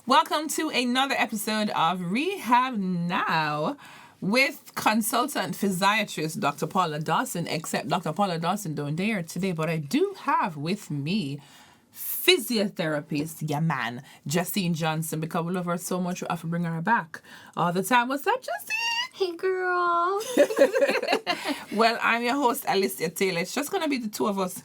Welcome to another episode of Rehab Now with consultant physiatrist Dr. Paula Dawson, except Dr. Paula Dawson don't dare today, but I do have with me physiotherapist, Jacine Johnson, because we love her so much we have to bring her back all the time. What's up, Jacine? Hey, girl. Well, I'm your host, Alicia Taylor. It's just going to be the two of us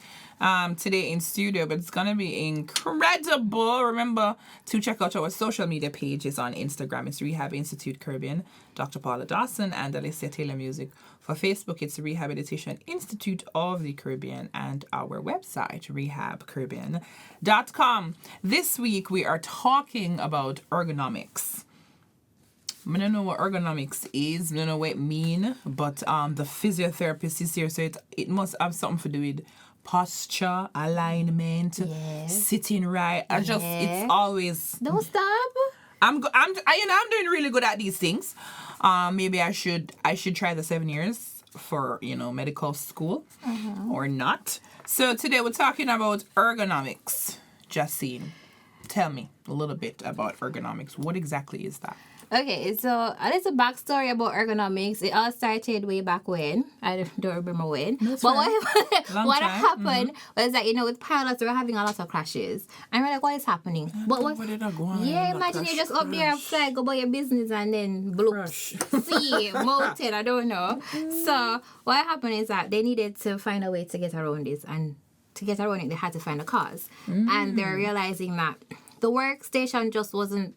today in studio, but it's going to be incredible. Remember to check out our social media pages on Instagram. It's Rehab Institute Caribbean, Dr. Paula Dawson, and Alicia Taylor Music. For Facebook, it's Rehabilitation Institute of the Caribbean, and our website, rehabcaribbean.com. This week, we are talking about ergonomics. I don't know what ergonomics is. I don't know what it means, but the physiotherapist is here, so it must have something to do with posture, alignment, sitting right. It's always. Don't stop. I'm doing really good at these things. Maybe I should try the 7 years for medical school or not. So today we're talking about ergonomics. Jacine, tell me a little bit about ergonomics. What exactly is that? Okay, so a little backstory about ergonomics. It all started way back when. I don't remember when. That's but right. what happened was that, with pilots, we were having a lot of crashes. And we're like, what is happening? Where did I go on? Yeah, imagine you're just up there, fly, go about your business, and then bloop. See, mountain, I don't know. So what happened is that they needed to find a way to get around this. And to get around it, they had to find a cause. And they're realizing that the workstation just wasn't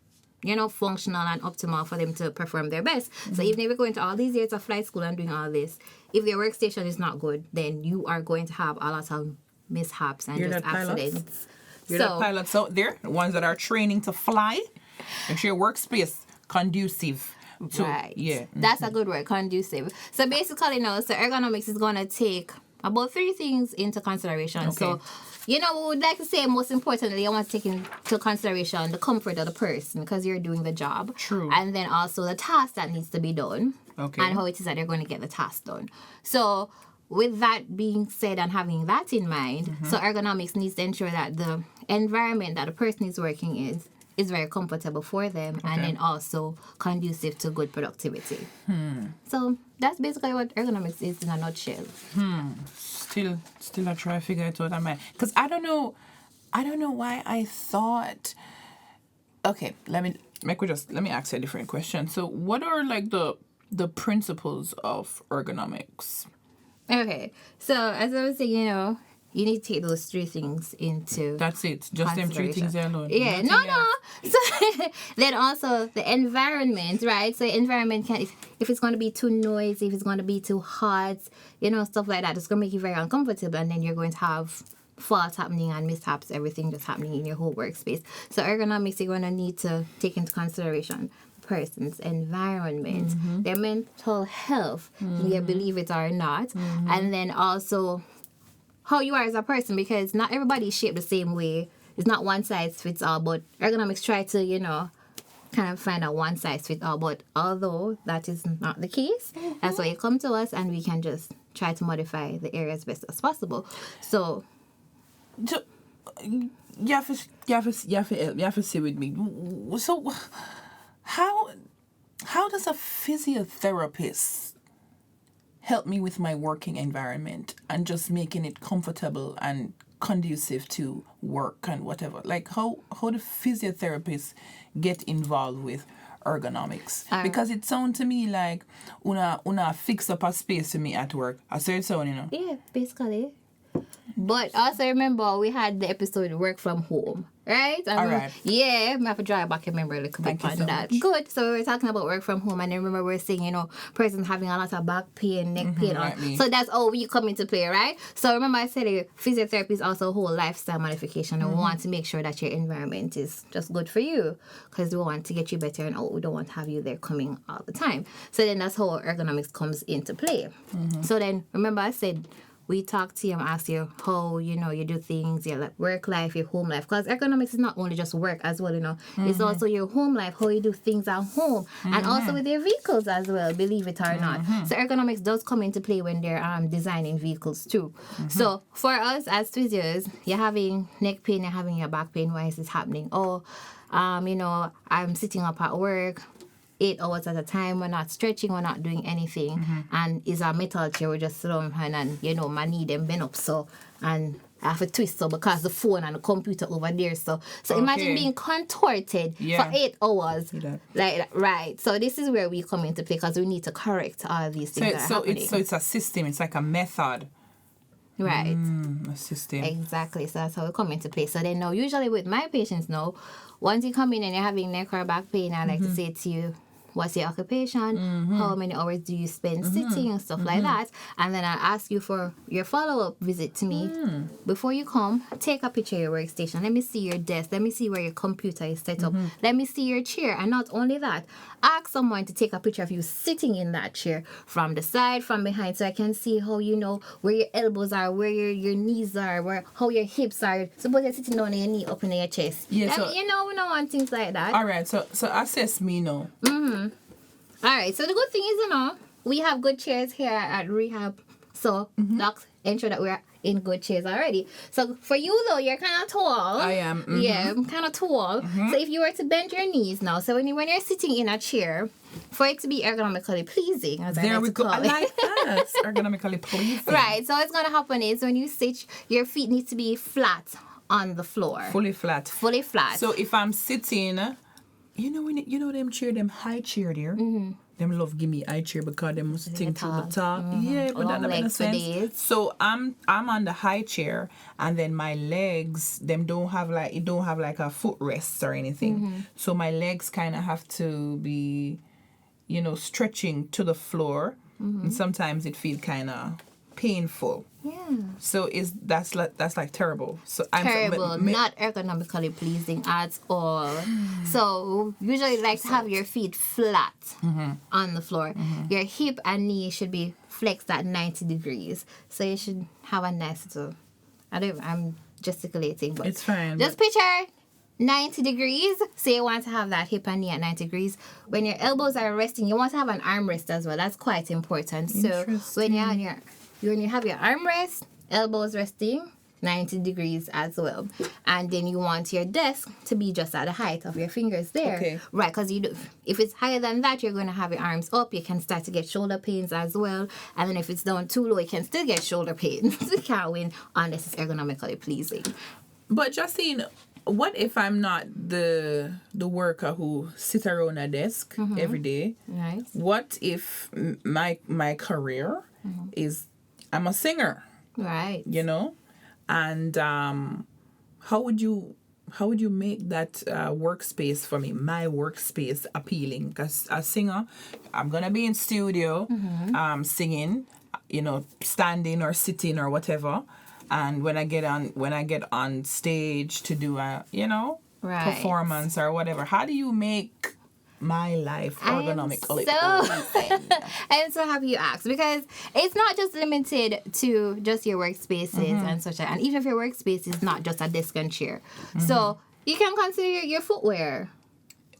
functional and optimal for them to perform their best. So even if you're going to all these years of flight school and doing all this, if your workstation is not good, then you are going to have a lot of mishaps and just accidents. You're the pilots out there, the ones that are training to fly. Make sure your workspace conducive to... Right. Yeah. That's a good word, conducive. So basically, so ergonomics is going to take about 3 things into consideration. Okay. So, we would like to say, most importantly, I want to take into consideration the comfort of the person because you're doing the job. True. And then also the task that needs to be done. Okay. And how it is that they're going to get the task done. So, with that being said and having that in mind, so ergonomics needs to ensure that the environment that the person is working in is very comfortable for them and then also conducive to good productivity. So, that's basically what ergonomics is in a nutshell. Still I try to figure it out on my... Because I don't know why I thought... Okay, let me ask you a different question. So what are like the principles of ergonomics? Okay, so as I was saying, you need to take those 3 things into That's it. Just them 3 things there alone. Yeah, no. So then also the environment, right? So environment if it's going to be too noisy, if it's going to be too hot, stuff like that, it's going to make you very uncomfortable, and then you're going to have faults happening and mishaps, everything just happening in your whole workspace. So ergonomics, you're going to need to take into consideration person's environment, their mental health, you believe it or not, and then also how you are as a person, because not everybody is shaped the same way. It's not one size fits all, but ergonomics try to, kind of find a one size fits all. But although that is not the case, that's why you come to us and we can just try to modify the areas best as possible. So you have to stay with me. So how does a physiotherapist help me with my working environment and just making it comfortable and conducive to work and whatever? Like how do physiotherapists get involved with ergonomics? Because it sounds to me like una fix up a space for me at work. I say it so, Yeah, basically. But also remember, we had the episode Work From Home, right? All right. Yeah, I have to draw back and remember a little bit on that. Much. Good. So we were talking about work from home, and then remember we were saying, person having a lot of back pain, neck pain. Right. So that's all you come into play, right? So remember I said physiotherapy is also a whole lifestyle modification, and we want to make sure that your environment is just good for you because we want to get you better, and we don't want to have you there coming all the time. So then that's how ergonomics comes into play. So then remember I said, we talk to you and ask you how, you do things, your work life, your home life. Because ergonomics is not only just work as well, It's also your home life, how you do things at home. And also with your vehicles as well, believe it or not. So ergonomics does come into play when they're designing vehicles too. So for us as physios, you're having neck pain, you're having your back pain, why is this happening? Oh, I'm sitting up at work 8 hours at a time. We're not stretching, we're not doing anything. And it's a metal chair, we just sit down and my knee them bend up so, and I have to twist so because the phone and the computer over there. So imagine being contorted for 8 hours. Right. So this is where we come into play because we need to correct all of these things that are happening. So it's a system, it's like a method. Right. A system. Exactly. So that's how we come into play. So then now, usually with my patients now, once you come in and you're having neck or back pain, I like to say to you, what's your occupation? How many hours do you spend sitting and stuff like that? And then I ask you for your follow-up visit to me. Before you come, take a picture of your workstation. Let me see your desk. Let me see where your computer is set up. Let me see your chair. And not only that, ask someone to take a picture of you sitting in that chair from the side, from behind, so I can see how where your elbows are, where your knees are, how your hips are. Suppose you're sitting on your knee up in your chest. Yeah, so, we don't want things like that. All right, so assess me now. All right, so the good thing is, we have good chairs here at Rehab. So docs ensure that we're in good chairs already. So for you, though, you're kind of tall. I am. Yeah, I'm kind of tall. So if you were to bend your knees now, so when you're sitting in a chair, for it to be ergonomically pleasing, as I like to call it. I like that. Ergonomically pleasing. Right, so what's going to happen is when you sit, your feet need to be flat on the floor. Fully flat. Fully flat. So if I'm sitting... them chair, them high chair there. Them love give me high chair because them must think to the top. Yeah, but that makes sense. So I'm on the high chair, and then my legs them don't have like a footrest or anything. So my legs kind of have to be, stretching to the floor, and sometimes it feels kind of painful. Yeah. So that's like terrible. So terrible, not ergonomically pleasing at all. So usually like to have your feet flat on the floor. Your hip and knee should be flexed at 90 degrees. So you should have a nice little. I'm gesticulating, but it's fine. Just picture 90 degrees. So you want to have that hip and knee at 90 degrees. When your elbows are resting, you want to have an armrest as well. That's quite important. So when you have your armrest, elbows resting, 90 degrees as well. And then you want your desk to be just at the height of your fingers there. Okay. Right, because if it's higher than that, you're going to have your arms up. You can start to get shoulder pains as well. And then if it's down too low, you can still get shoulder pains. You can't win unless it's ergonomically pleasing. But Jacine, what if I'm not the worker who sits around a desk every day? Right. What if my career is... I'm a singer, right? And how would you make that workspace for me, my workspace, appealing? Because a singer, I'm gonna be in studio, singing, standing or sitting or whatever, and when I get on stage to do a performance or whatever, how do you make my life ergonomically? I'm so happy you asked, because it's not just limited to just your workspaces and such. And even if your workspace is not just a desk and chair, so you can consider your footwear.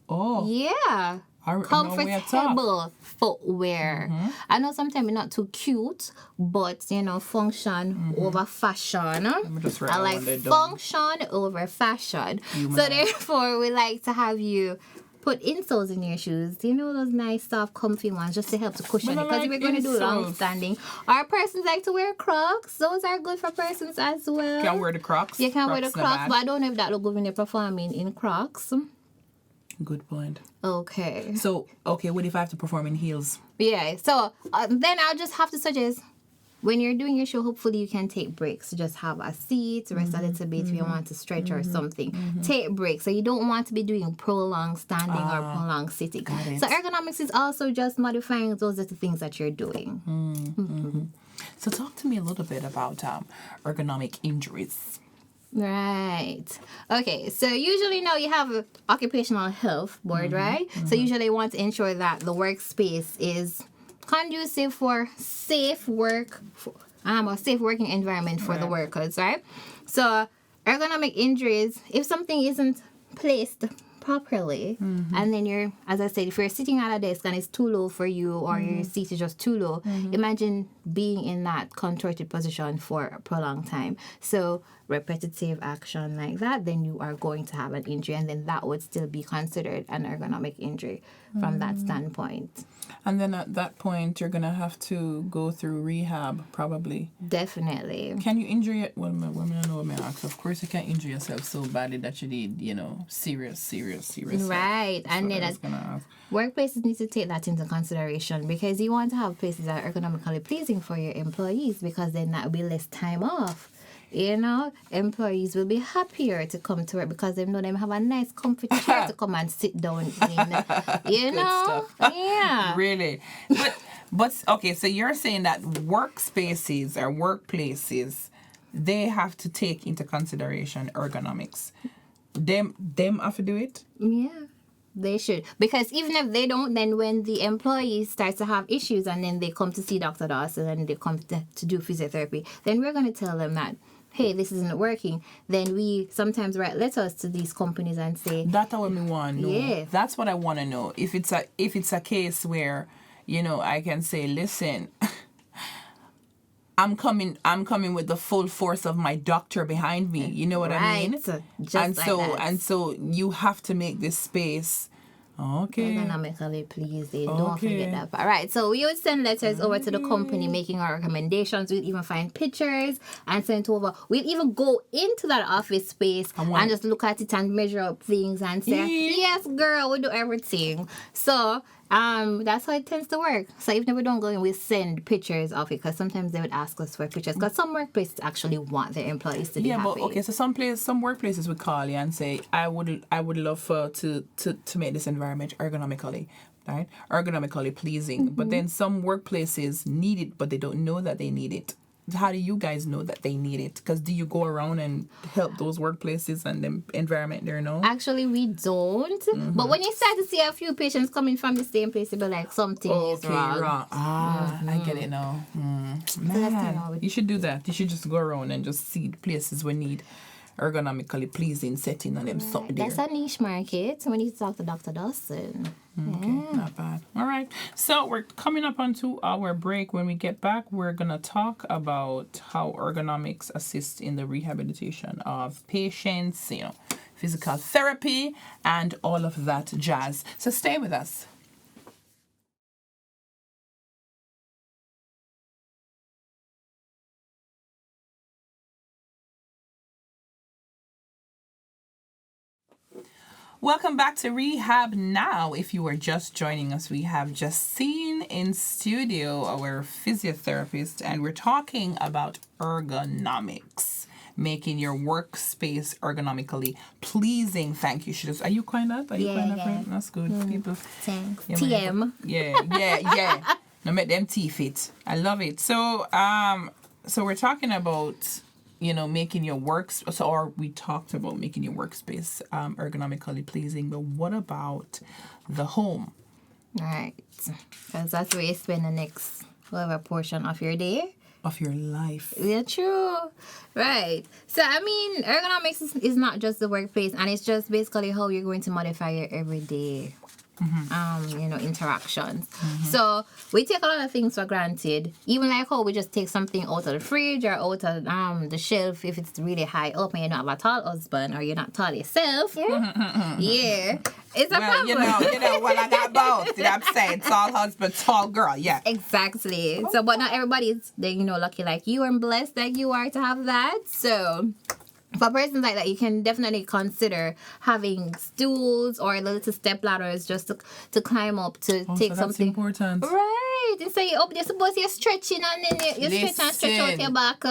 Oh, yeah. Comfortable footwear. I know sometimes it's not too cute, but function over fashion. I like function over fashion. So therefore, we like to have you put insoles in your shoes. Those nice, soft, comfy ones, just to help to cushion it. Because if we're going to do long standing, our persons like to wear Crocs. Those are good for persons as well. You can wear the Crocs. You can wear the Crocs, but I don't know if that look good when you're performing in Crocs. Good point. Okay. So, what if I have to perform in heels? Yeah. So then I'll just have to suggest, when you're doing your show, hopefully you can take breaks. Just have a seat, rest a little bit if you want to stretch or something. Take breaks. So you don't want to be doing prolonged standing or prolonged sitting. So ergonomics is also just modifying those little things that you're doing. So talk to me a little bit about ergonomic injuries. Right. Okay, so usually now you have an occupational health board, right? So usually you want to ensure that the workspace is conducive for safe work, a safe working environment for the workers, right? So ergonomic injuries, if something isn't placed properly, and then you're, as I said, if you're sitting at a desk and it's too low for you, or your seat is just too low, imagine being in that contorted position for a prolonged time. So repetitive action like that, then you are going to have an injury, and then that would still be considered an ergonomic injury from that standpoint. And then at that point, you're going to have to go through rehab, probably. Definitely. Can you injure it? Well, women know what I ask. Of course, you can't injure yourself so badly that you need, serious help. Right. That's And what I then was gonna ask. workplaces need to take that into consideration, because you want to have places that are ergonomically pleasing for your employees, because then that will be less time off. Employees will be happier to come to work because they know them have a nice comfy chair to come and sit down in. Stuff. Yeah. Really? But okay, so you're saying that workspaces or workplaces, they have to take into consideration ergonomics. Them have to do it? Yeah. They should. Because even if they don't, then when the employees start to have issues and then they come to see Dr. Dawson and they come to do physiotherapy, then we're going to tell them that, hey, this isn't working. Then we sometimes write letters to these companies and say, That's what we want to know. Yeah. That's what I want to know. If it's a case where, I can say, listen, I'm coming with the full force of my doctor behind me. You know what I mean? Just and so you have to make this space ergonomically pleasing. Don't forget that part. Right. So we would send letters over to the company making our recommendations. We'd even find pictures and send it over. We'd even go into that office space and just look at it and measure up things and say, yes, girl, we do everything. So that's how it tends to work. So even if we don't go in, we send pictures of it, because sometimes they would ask us for pictures, because some workplaces actually want their employees to be happy. Yeah, but okay, so some workplaces would call you and say, I would love to make this environment ergonomically, right? Ergonomically pleasing. But then some workplaces need it, but they don't know that they need it. How do you guys know that they need it? Because do you go around and help those workplaces and the environment there now? Actually, we don't. But when you start to see a few patients coming from the same place, you'll be like, something is wrong. I get it now. Man, you should do that. You should just go around and just see the places we need ergonomically pleasing setting and them something there. That's a niche market. We need to talk to Dr. Dawson. Okay, not bad. All right. So we're coming up onto our break. When we get back, we're going to talk about how ergonomics assists in the rehabilitation of patients, physical therapy, and all of that jazz. So stay with us. Welcome back to Rehab Now. If you are just joining us, we have Jacine in studio, our physiotherapist, and we're talking about ergonomics, making your workspace ergonomically pleasing. Thank you. Are you quite that? Are you quite that, right? That's good. People. Thanks. Yeah, TM. Yeah. Now make them teeth fit. I love it. So we're talking about making your we talked about making your workspace ergonomically pleasing, but what about the home? Right. Because that's where you spend the next whatever portion of your day. Of your life. Yeah, true. Right. So, ergonomics is not just the workplace, and it's just basically how you're going to modify your everyday interactions. So we take a lot of things for granted, even like how we just take something out of the fridge or out of the shelf if it's really high up and you don't have a tall husband or you're not tall yourself. Yeah, it's a problem. Well, I got both. I'm saying tall husband, tall girl. Yeah, exactly. So, but not everybody's lucky like you and blessed like you are to have that. So for persons like that, you can definitely consider having stools or little step ladders just to climb up to take so something. That's important. Right. And so you're supposed you're stretching and then you stretch out your back.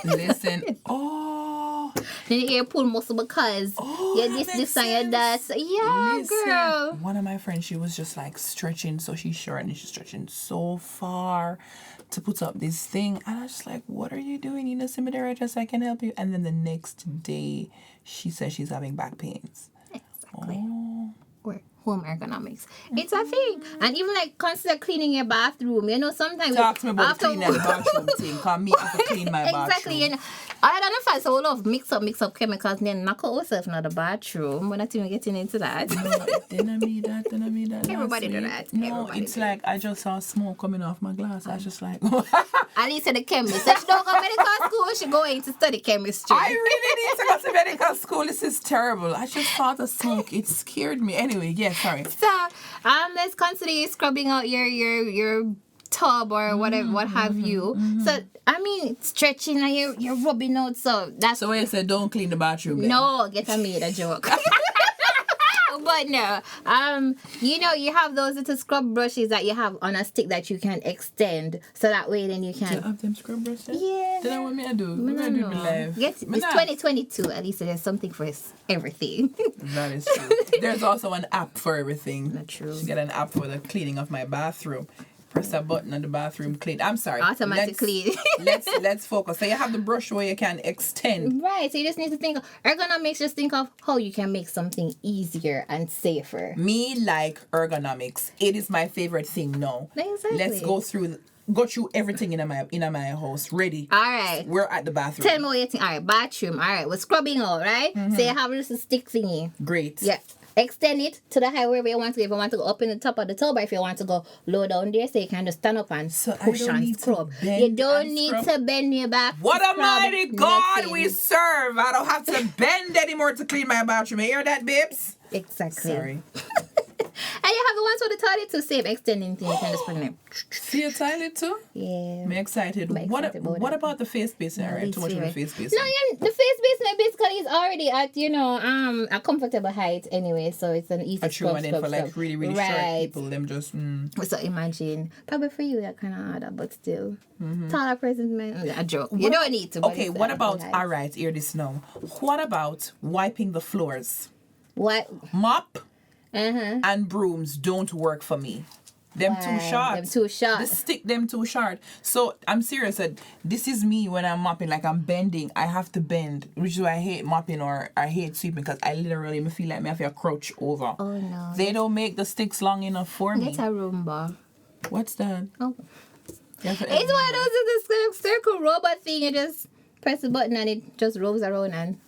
Listen. Oh. Then you pull muscle because you're this and you're that. Yeah, Listen. girl. One of my friends, she was just like stretching, so she's short and she's stretching so far to put up this thing, and I was just like, what are you doing? You know, send me the address, I can help you. And then the next day she says she's having back pains. Exactly. home ergonomics. It's a thing. And even like consider cleaning your bathroom. You know, sometimes Talk to me about the cleaning the bathroom thing. Cause me have to clean my bathroom. Exactly. You know, I don't know if I so love mix up chemicals and then knock out yourself in the bathroom. We're not even getting into that. No, didn't I mean that. Everybody do that. No, Everybody it's do like I just saw smoke coming off my glass. I was just like, At least in the chemist. So she don't go to medical school, she going to study chemistry. I really need to go to medical school. This is terrible. I just saw the smoke. It scared me. Anyway, yeah, sorry. So, let's consider you scrubbing out your tub or whatever, what have you. So, I mean, stretching and you're rubbing out. So that's. So when you said don't clean the bathroom. Then. No, get I made a joke. But no, you know, you have those little scrub brushes that you have on a stick that you can extend, so that way then you can. Do you have them scrub brushes? Yeah. Then what me I do? What I do in my life? It's 2022. At least there's something for everything. That is true. There's also an app for everything. That's true. You get an app for the cleaning of my bathroom. Press a button and the bathroom clean. I'm sorry. Automatically. Let's focus. So you have the brush where you can extend. Right. So you just need to think of ergonomics. Just think of how you can make something easier and safer. Me like ergonomics. It is my favorite thing now. Exactly. Let's go through everything in my house. Ready? All right. We're at the bathroom. Tell me what you think. All right, bathroom. All right, we're scrubbing out, right? So you have this stick thingy. Great. Yeah. Extend it to the height wherever you want to go. If you want to go up in the top of the tub, or if you want to go low down there, so you can just stand up and push and scrub. You don't need to bend your back. What a mighty God nothing. we serve. I don't have to bend anymore to clean my bathroom. You hear that, babes? Exactly. Sorry. And you have the ones for the toilet to save extending thing. You can just put it in. See your toilet too? Yeah. I'm excited. What about the face basin? All right, too much of the face basin. No, yeah, the face basin basically is already at, you know, a comfortable height anyway, so it's an easy true, and then for like really, really short people, them just... So imagine, probably for you that kind of harder, but still. Taller person, man, a joke. You don't need to. Okay, what about, all right, hear this now. What about wiping the floors? What? Mop and brooms don't work for me. Them too short. Them too short. The stick them too short. So I'm serious. This is me when I'm mopping. Like I'm bending. I have to bend, which is why I hate mopping or I hate sweeping, because I literally feel like I have to crouch over. Oh no. They don't make the sticks long enough for me. Get a Roomba. What's that? Oh. It's one of those circle robot thing. You just press the button and it just rolls around and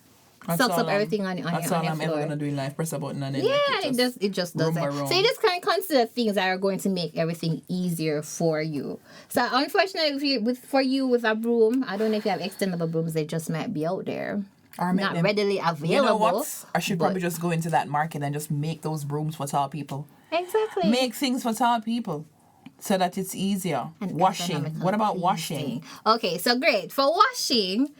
sucks up everything on your floor. That's all I'm ever gonna do in life. Press a button and then it just does that. So you just can consider things that are going to make everything easier for you. So unfortunately, for you with a broom, I don't know if you have extendable brooms. They just might be out there. Or not readily available. You know what? I should probably just go into that market and just make those brooms for tall people. Exactly. Make things for tall people. So that it's easier. And washing. What about washing? Okay, so great. For washing,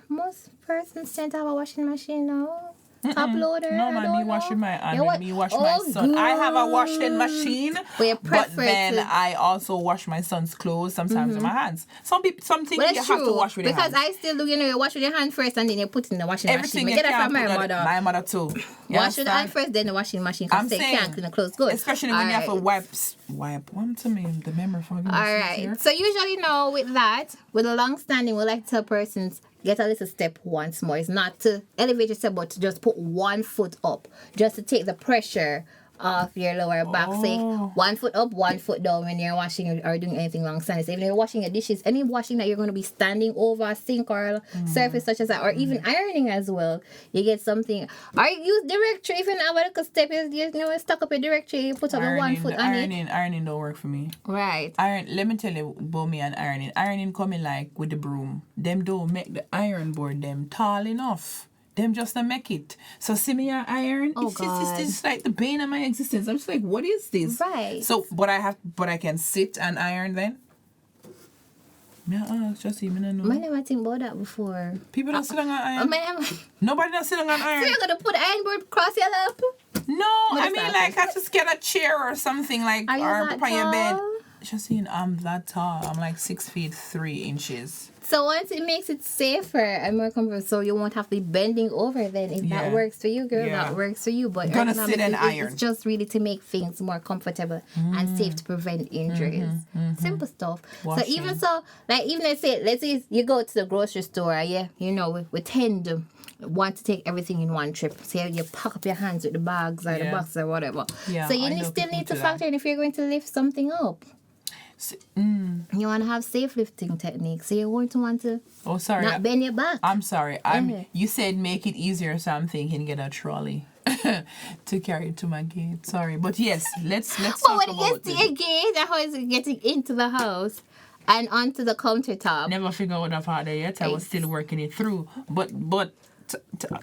most persons tend to have a washing machine now. Top loader. No, man, me wash my son. I have a washing machine, but then I also wash my son's clothes sometimes with my hands. Some things you have to wash with your hands. Because I still do, you wash with your hand first and then you put in the washing Everything machine. Everything get that from my mother. My mother too. Wash with the hand first, then the washing machine. Because they can't clean the clothes good. Especially when you have to wipe. One to me, the memory for me. All right. So usually, with that, with a long standing, we like to tell persons, get a little step once more. It's not to elevate yourself, but to just put one foot up, just to take the pressure off your lower back. Say 1 foot up, 1 foot down when you're washing or doing anything long standing. So even if you're washing your dishes, any washing that you're going to be standing over a sink or surface such as that, or even ironing as well, you get something. Or use directory. If you have a little step, you stuck up a directory, you put up a 1 foot on it. Ironing don't work for me. Right. Let me tell you about me and ironing. Ironing coming like with the broom. Them don't make the iron board them tall enough. Them just to make it. So see me iron. It's like the bane of my existence. I'm just like, what is this? Right. So but I can sit and iron then? Just even know. I never think about that before. People don't sit on iron. Nobody don't sit on iron. So you're gonna put iron board across your lap? No, I mean like I just get a chair or something like or put on your bed. Jacine, I'm that tall. I'm like 6'3". So once it makes it safer and more comfortable, so you won't have to be bending over then. If that works for you, girl, that works for you. But gonna sit and iron. It's just really to make things more comfortable and safe to prevent injuries. Simple stuff. Washing. So even let's say you go to the grocery store, we tend want to take everything in one trip. Say you pack up your hands with the bags or the boxes or whatever. Yeah, so you still need to factor in if you're going to lift something up. You want to have safe lifting techniques. So you're going to want to not bend your back. I'm sorry. You said make it easier, so I'm thinking get a trolley to carry it to my gate. Sorry. But yes, let's talk about when it gets to your gate, how is it getting into the house and onto the countertop? Never figured out that part there yet. I was still working it through. But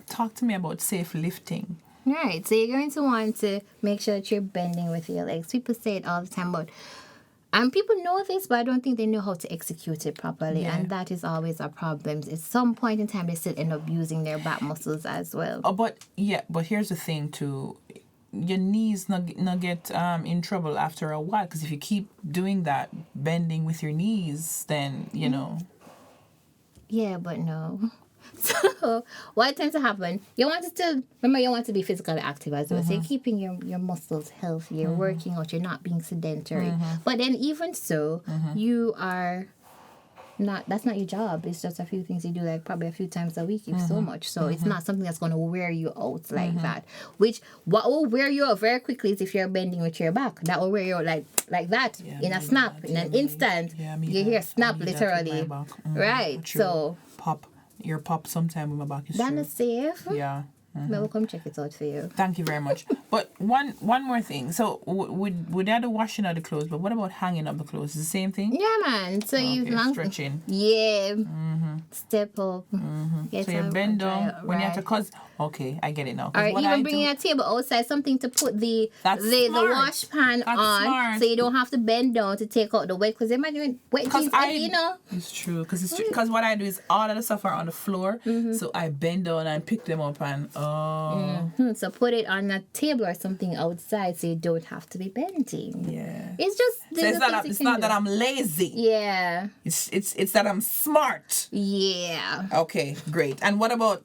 talk to me about safe lifting. Right. So you're going to want to make sure that you're bending with your legs. People say it all the time, but people know this, but I don't think they know how to execute it properly. Yeah. And that is always a problem. At some point in time, they still end up using their back muscles as well. But here's the thing too. Your knees not get in trouble after a while, because if you keep doing that, bending with your knees, then, you know. Yeah, but no. So what tends to happen, you want to be physically active as well. So you're keeping your muscles healthy, you're working out, you're not being sedentary. But then even so, you are that's not your job. It's just a few things you do, like probably a few times a week, if so much. So it's not something that's going to wear you out like that. What will wear you out very quickly is if you're bending with your back. That will wear you out like that in a snap, in an instant. You hear snap literally. Right. True. So pop. Your pop sometime with my back is that true. is safe. Yeah. But we'll come check it out for you. Thank you very much. But one more thing. So would I do washing of the clothes? But what about hanging up the clothes? Is the same thing? Yeah, man. So stretching. Yeah. Step up. So you bend down when you have to. Cause I get it now. Or even bringing a table outside, something to put the wash pan on, smart. So you don't have to bend down to take out the wet. Because imagine wet jeans, It's true. Because what I do is all of the stuff are on the floor, so I bend down and pick them up and. So put it on a table or something outside so you don't have to be bending. Yeah. It's just it's not that I'm lazy. Yeah. It's that I'm smart. Yeah. Okay, great. And what about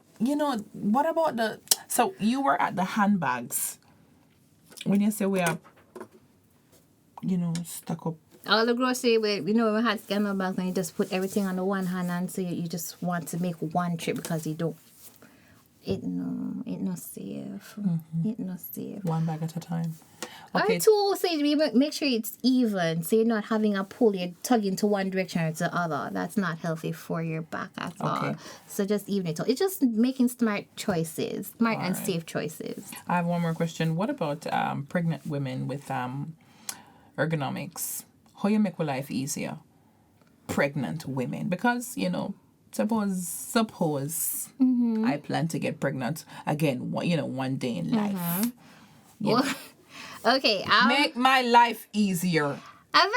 so you were at the handbags. When you say we are stuck up all the grocery, we had scanner bags and you just put everything on the one hand, and so you just want to make one trip because you don't. It not safe. It not safe. One bag at a time. Okay. Or two, so make sure it's even, so you're not having a pull, you're tugging to one direction or to the other. That's not healthy for your back at all. So just even it out. It's just making smart choices, safe choices. I have one more question. What about pregnant women with ergonomics? How you make your life easier? Pregnant women, because Suppose I plan to get pregnant again. One day in life. Okay, make my life easier. A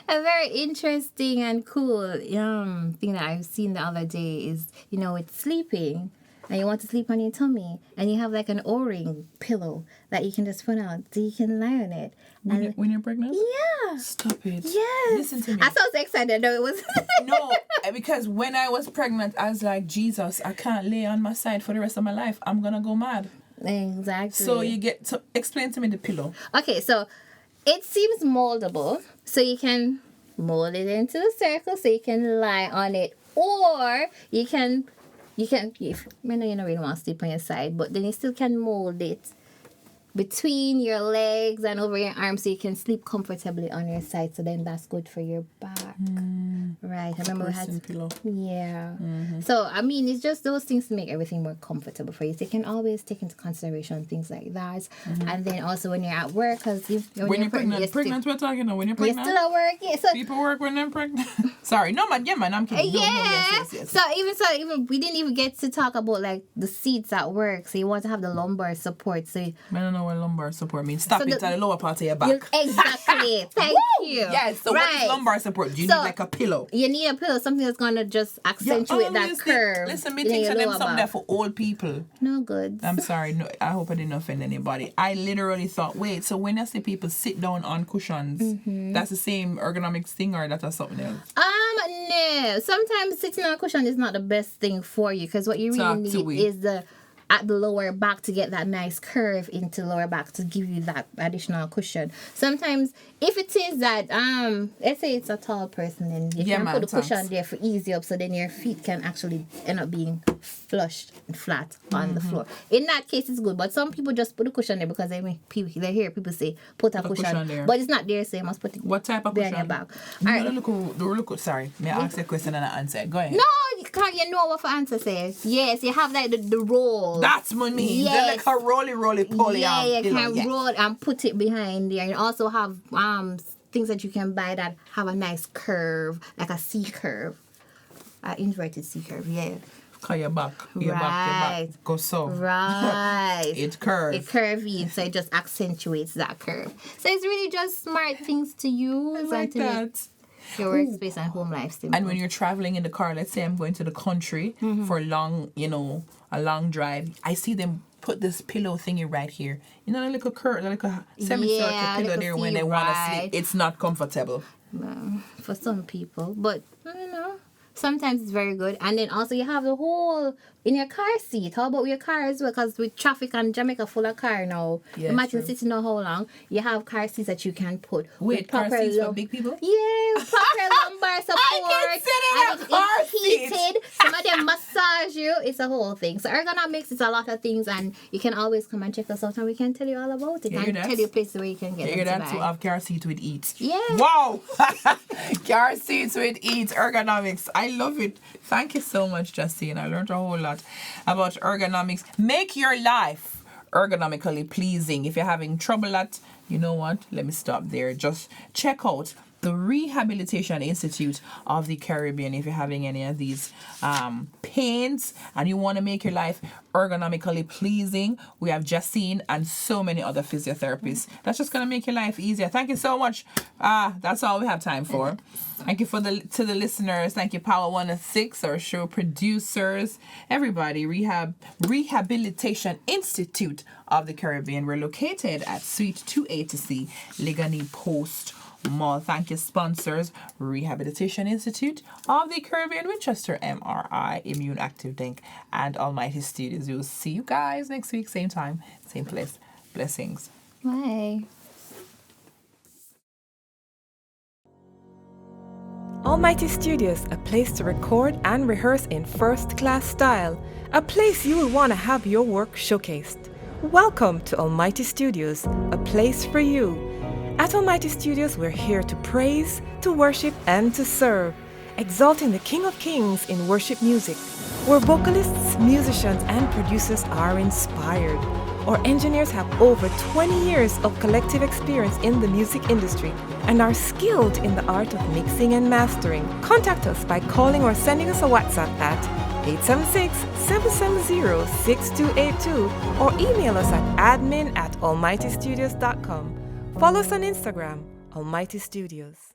very interesting and cool thing that I've seen the other day is with sleeping. And you want to sleep on your tummy, and you have like an O-ring pillow that you can just put out so you can lie on it. When you're pregnant? Yeah. Stop it. Yes. Listen to me. I so excited. No, it was. No, because when I was pregnant, I was like, Jesus, I can't lay on my side for the rest of my life. I'm going to go mad. Exactly. So explain to me the pillow. Okay, so it seems moldable. So you can mold it into a circle so you can lie on it. Or you can if you don't really want to sleep on your side, but then you still can mold it between your legs and over your arms so you can sleep comfortably on your side. So then that's good for your back. Right. I remember we had pillow. Yeah. So it's just those things to make everything more comfortable for you. So you can always take into consideration things like that. And then also when you're at work, because when you're pregnant, we're talking about when you're pregnant. You're still at work. Yeah. So people work when they're pregnant. Sorry, no man, I'm kidding. Yeah. Yes. So even we didn't even get to talk about like the seats at work. So you want to have the lumbar support. So I don't know what lumbar support means. Stop it at the lower part of your back. Exactly. Thank you. Yes. So what is lumbar support? Do you need like a pillow? You need a pillow, something that's gonna just accentuate that curve. Listen, me think them something there for old people. No good. I'm sorry. No, I hope I didn't offend anybody. I literally thought, wait, so when I see people sit down on cushions, that's the same ergonomics thing, or that's something else? No. Sometimes sitting on a cushion is not the best thing for you, because what you really need is the at the lower back to get that nice curve into lower back to give you that additional cushion. Sometimes if it is that let's say it's a tall person, then you can put the cushion there for easy up, so then your feet can actually end up being flushed and flat on the floor. In that case, it's good. But some people just put the cushion there because they hear people say put a cushion there. But it's not there, so you must put it. What type of cushion? On your back. Look, sorry, may I ask a question and I answer? Go ahead. No, you know what the answer says. Yes, you have like the roll. That's what I mean. Yes. Like a roly poly. Yeah, you can roll and put it behind there. You also have things that you can buy that have a nice curve, like a C curve, inverted C curve. Yeah. Your back go so. Right. It curves. It curvy, so it just accentuates that curve. So it's really just smart things to use like and to make your workspace and home life simple. And when you're traveling in the car, let's say I'm going to the country for a long drive, I see them put this pillow thingy right here. You know, like a semicircle pillow there when they want to sleep. It's not comfortable. For some people, but I don't know. Sometimes it's very good. And then also you have the whole in your car seat. How about your car as well? Because with traffic and Jamaica full of car now, imagine sitting there how long. You have car seats that you can put. Wait, car seats for big people? Yeah, proper lumbar support. I can sit in a car seat. Heated. Some of them massage you. It's a whole thing. So Ergonomics is a lot of things, and you can always come and check us out and we can tell you all about it. And tell you places where you can get it. That's to have car seats with eats. Yeah. Wow. Car seats with eats. Ergonomics. I love it. Thank you so much, Jacine. I learned a whole lot about ergonomics. Make your life ergonomically pleasing. If you're having trouble at, you know what? Let me stop there. Just check out the Rehabilitation Institute of the Caribbean if you're having any of these pains and you want to make your life ergonomically pleasing. We have Jacine and so many other physiotherapists. That's just going to make your life easier. Thank you so much. That's all we have time for. Thank you to the listeners. Thank you, Power 106, our show producers, everybody. Rehabilitation Institute of the Caribbean. We're located at Suite 280C, Ligani Post Mall. Thank you, sponsors, Rehabilitation Institute of the Caribbean, Winchester MRI, Immune Active Think, and Almighty Studios. We will see you guys next week, same time, same place. Blessings. Bye. Almighty Studios, a place to record and rehearse in first-class style, a place you will want to have your work showcased. Welcome to Almighty Studios, a place for you. At Almighty Studios, we're here to praise, to worship, and to serve, exalting the King of Kings in worship music, where vocalists, musicians, and producers are inspired. Our engineers have over 20 years of collective experience in the music industry and are skilled in the art of mixing and mastering. Contact us by calling or sending us a WhatsApp at 876-770-6282 or email us at admin@almightystudios.com. Follow us on Instagram, Almighty Studios.